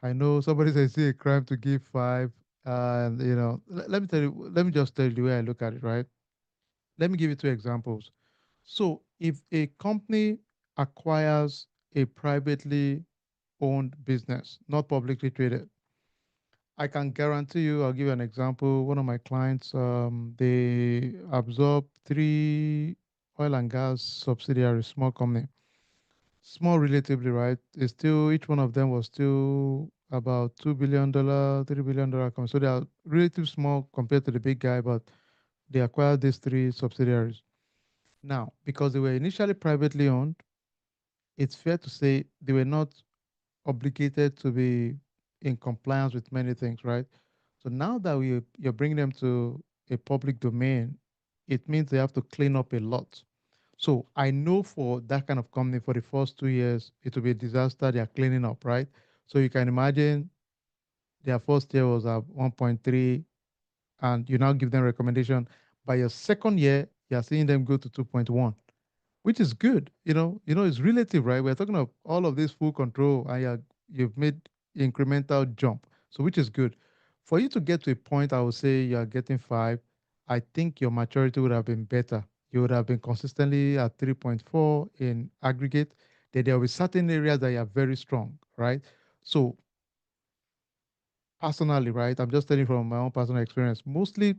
I know somebody says see a crime to give five, and let me tell you. Let me just tell you the way I look at it. Right. Let me give you two examples. So, if a company acquires a privately owned business, not publicly traded, I can guarantee you. I'll give you an example. One of my clients, they absorbed three oil and gas subsidiaries, small company, small relatively, right? It's still each one of them was still about $2 billion, $3 billion company. So they are relatively small compared to the big guy, but they acquired these three subsidiaries. Now, because they were initially privately owned, it's fair to say they were not obligated to be in compliance with many things, right? So now that you're bringing them to a public domain, it means they have to clean up a lot. So I know for that kind of company, for the first 2 years, it will be a disaster. They are cleaning up, right? So you can imagine their first year was at 1.3, and you now give them recommendation. By your second year, you're seeing them go to 2.1, which is good. It's relative, right? We're talking of all of this full control, and you've made incremental jump, so which is good. For you to get to a point, I would say you are getting five. I think your maturity would have been better. You would have been consistently at 3.4 in aggregate. Then there will be certain areas that you are very strong, right? So personally, right, I'm just telling you from my own personal experience. Mostly,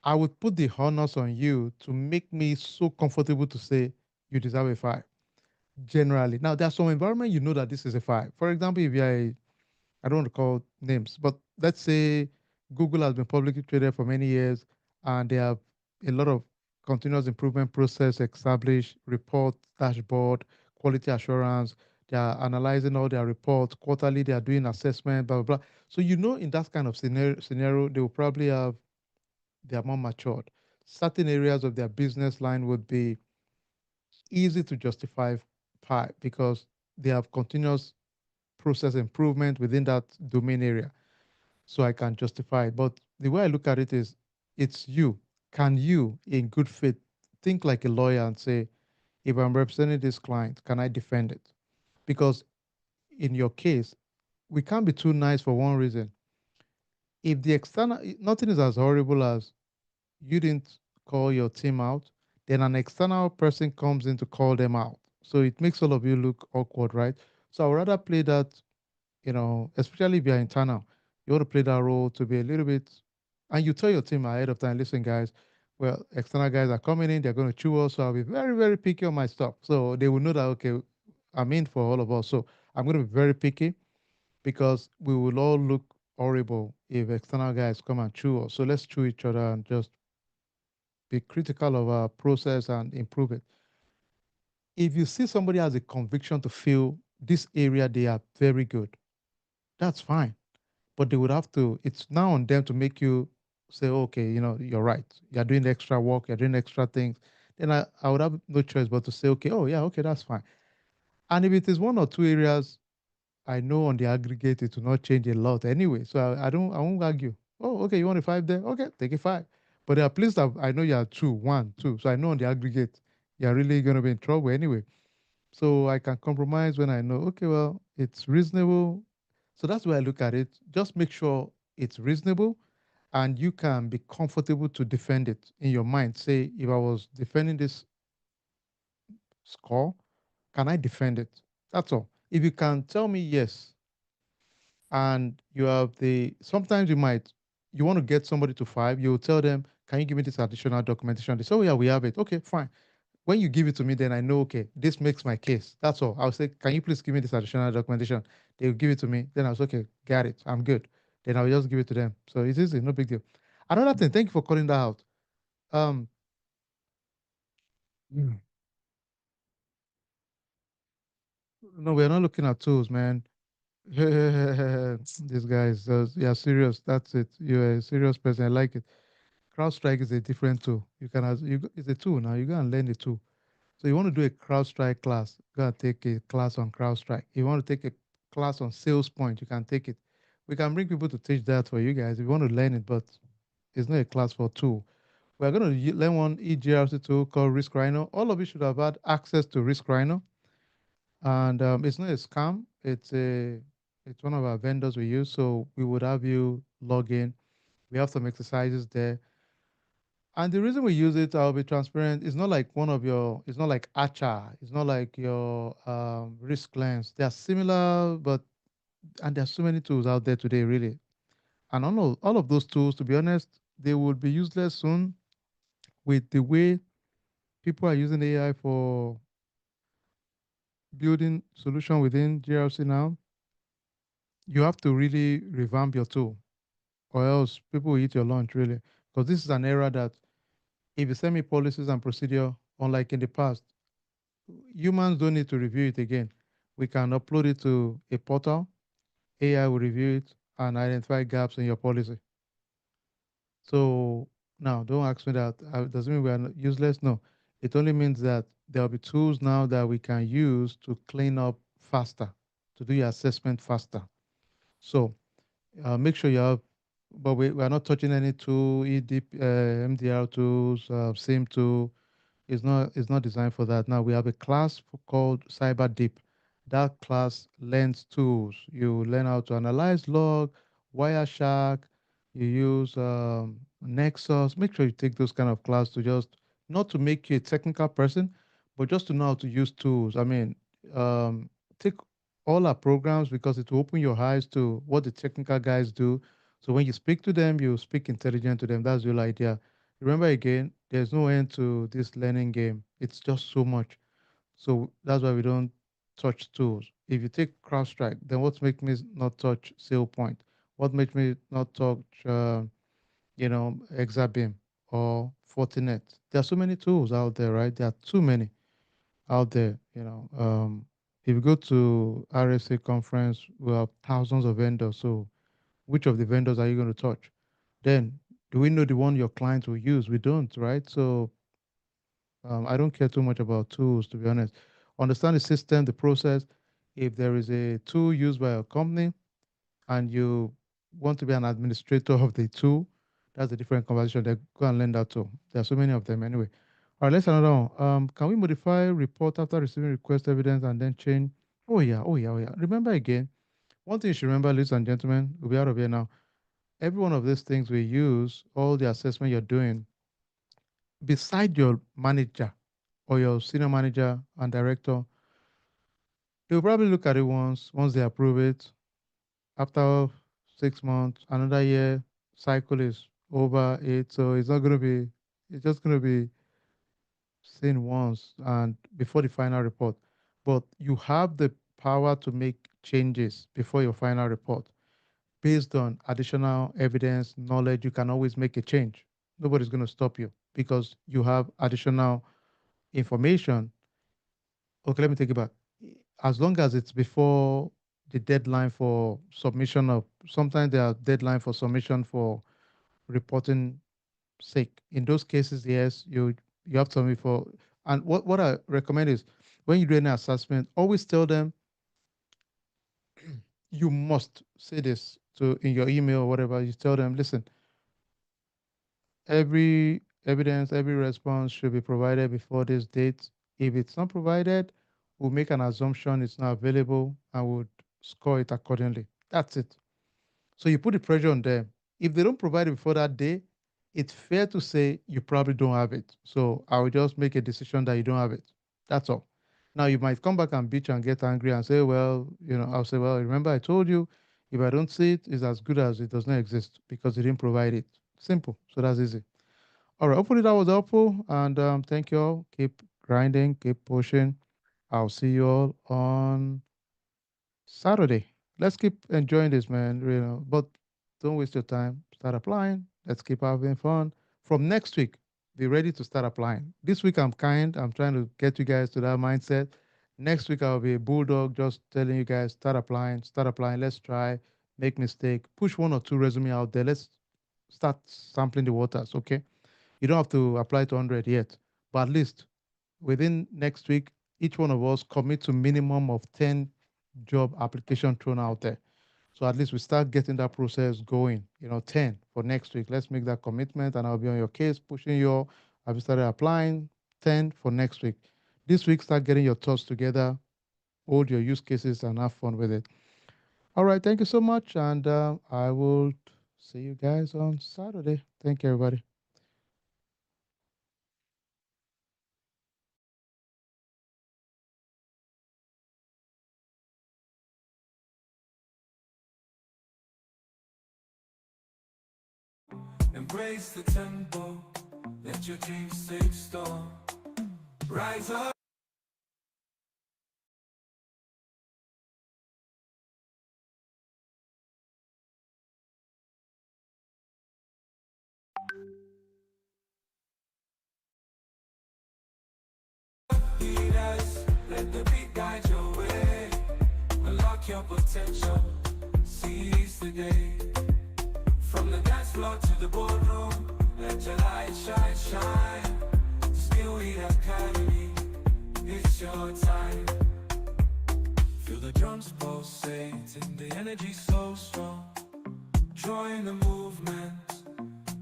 I would put the honors on you to make me so comfortable to say you deserve a five generally. Now, there's some environment you know that this is a five. For example, if you're I don't want to call names, but let's say Google has been publicly traded for many years and they have a lot of continuous improvement process established, report, dashboard, quality assurance. They are analyzing all their reports quarterly. They are doing assessment, blah, blah, blah. So, in that kind of scenario, they will probably they are more matured. Certain areas of their business line would be easy to justify pi because they have continuous process improvement within that domain area. So I can justify it. But the way I look at it is it's you. Can you, in good faith, think like a lawyer and say, if I'm representing this client, can I defend it? Because in your case, we can't be too nice for one reason. If the external, nothing is as horrible as you didn't call your team out, then an external person comes in to call them out. So it makes all of you look awkward, right? So I would rather play that, especially if you're internal, you want to play that role to be a little bit, and you tell your team ahead of time, listen, guys, well, external guys are coming in, they're going to chew us, so I'll be very, very picky on my stuff. So they will know that, okay, I'm in for all of us. So I'm going to be very picky because we will all look horrible if external guys come and chew us. So let's chew each other and just be critical of our process and improve it. If you see somebody has a conviction to feel this area they are very good, that's fine. But they would have to, it's now on them to make you say, okay, you're right. You're doing extra work, you're doing extra things. Then I would have no choice but to say, okay, oh yeah, okay, that's fine. And if it is one or two areas, I know on the aggregate it will not change a lot anyway. So I won't argue. Oh, okay, you want a five there? Okay, take a five. But there are places that I know you are two, one, two. So I know on the aggregate, you're really going to be in trouble anyway. So I can compromise when I know, okay, well, it's reasonable. So that's why I look at it. Just make sure it's reasonable and you can be comfortable to defend it in your mind. Say, if I was defending this score, can I defend it? That's all. If you can tell me yes, and you have sometimes you want to get somebody to five, you will tell them, can you give me this additional documentation? They say, oh yeah, we have it. Okay, fine. When you give it to me, then I know, okay, this makes my case. That's all. I'll say, can you please give me this additional documentation? They'll give it to me. Then I was okay, got it. I'm good. Then I'll just give it to them. So it's easy, no big deal. Another thing, thank you for calling that out. Um, Mm. no, we're not looking at tools, man. This guy is, yeah, serious. That's it. You're a serious person. I like it. CrowdStrike is a different tool. It's a tool now. You go and learn the tool. So you want to do a CrowdStrike class, go and take a class on CrowdStrike. You want to take a class on SalesPoint, you can take it. We can bring people to teach that for you guys if you want to learn it, but it's not a class for tool. We're going to learn one eGRC tool called Risk Rhino. All of you should have had access to Risk Rhino, and it's not a scam. It's one of our vendors we use. So we would have you log in. We have some exercises there. And the reason we use it, I'll be transparent, it's not like it's not like Acha, it's not like your risk lens. They are similar, but, and there's so many tools out there today, really. And all of those tools, to be honest, they will be useless soon with the way people are using AI for building solution within GRC now. You have to really revamp your tool, or else people will eat your lunch, really. Because this is an era that if you send me policies and procedure, unlike in the past, humans don't need to review it again. We can upload it to a portal, AI will review it and identify gaps in your policy. So now, don't ask me that. Doesn't mean we are useless. No, it only means that there will be tools now that we can use to clean up faster, to do your assessment faster. So make sure you have, but we are not touching any tool, MDR tools, SIM tool. It's not designed for that. Now we have a class called Cyber Deep. That class learns tools. You learn how to analyze log, Wireshark. You use Nexus. Make sure you take those kind of class to just not to make you a technical person, but just to know how to use tools. I mean, um, take all our programs because it will open your eyes to what the technical guys do. So when you speak to them, you speak intelligent to them. That's the whole idea. Remember again, there's no end to this learning game. It's just so much. So that's why we don't touch tools. If you take CrowdStrike, then what makes me not touch SailPoint? What makes me not touch, Exabeam or Fortinet? There are so many tools out there, right? There are too many out there. If you go to RSA conference, we have thousands of vendors. So which of the vendors are you going to touch? Then do we know the one your clients will use? We don't, right? So I don't care too much about tools, to be honest. Understand the system, the process. If there is a tool used by a company and you want to be an administrator of the tool, that's a different conversation. Then go and learn that tool. There are so many of them anyway. All right, let's another one. Can we modify report after receiving request evidence and then change? Oh yeah, oh yeah, oh yeah. Remember again, one thing you should remember, ladies and gentlemen, we'll be out of here now. Every one of these things we use, all the assessment you're doing, beside your manager or your senior manager and director, they'll probably look at it once they approve it. After 6 months, another year, cycle is over it. So it's not going to be, it's just going to be seen once and before the final report. But you have the power to make changes before your final report. Based on additional evidence, knowledge, you can always make a change. Nobody's going to stop you because you have additional information. Okay, let me take it back. As long as it's before the deadline for submission of, sometimes there are deadline for submission for reporting sake. In those cases, yes, you have to submit for. And what I recommend is when you do any assessment, always tell them you must say this to in your email or whatever. You tell them, listen, every evidence, every response should be provided before this date. If it's not provided, we'll make an assumption it's not available and would score it accordingly. That's it. So you put the pressure on them. If they don't provide it before that day, it's fair to say you probably don't have it. So I will just make a decision that you don't have it. That's all. Now you might come back and bitch and get angry and say, well, I'll say, well, remember I told you if I don't see it, it's as good as it does not exist because you didn't provide it. Simple. So that's easy. All right. Hopefully that was helpful. And thank you all. Keep grinding, keep pushing. I'll see you all on Saturday. Let's keep enjoying this, man. But don't waste your time. Start applying. Let's keep having fun. From next week, be ready to start applying. This week, I'm kind. I'm trying to get you guys to that mindset. Next week, I'll be a bulldog, just telling you guys start applying, start applying. Let's try, make mistake, push one or two resume out there. Let's start sampling the waters. Okay, you don't have to apply to 100 yet, but at least within next week, each one of us commit to minimum of 10 job application thrown out there. So at least we start getting that process going, 10 for next week. Let's make that commitment and I'll be on your case, pushing you. Have you started applying? 10 for next week. This week, start getting your thoughts together, hold your use cases and have fun with it. All right, thank you so much, and I will see you guys on Saturday. Thank you, everybody. Embrace the tempo, let your dreams take storm. Rise up. Leaders, let the beat guide your way. Unlock your potential, seize the day. From the dance floor to the boardroom, let your light shine, shine. Skillweed Academy, it's your time. Feel the drums pulsating, the energy so strong. Join the movement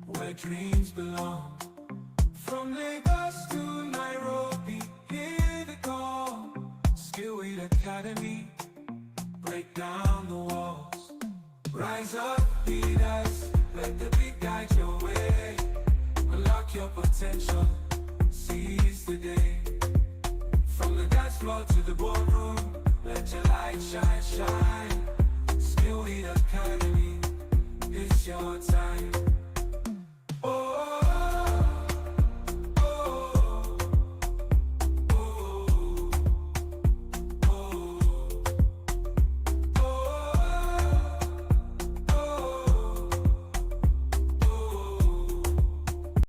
where dreams belong. From Lagos to Nairobi, hear the call. Skillweed Academy, break down the walls. Rise up, leaders, let the beat guide your way. Unlock your potential, seize the day. From the dance floor to the boardroom, let your light shine, shine. Skillweed Academy, it's your time.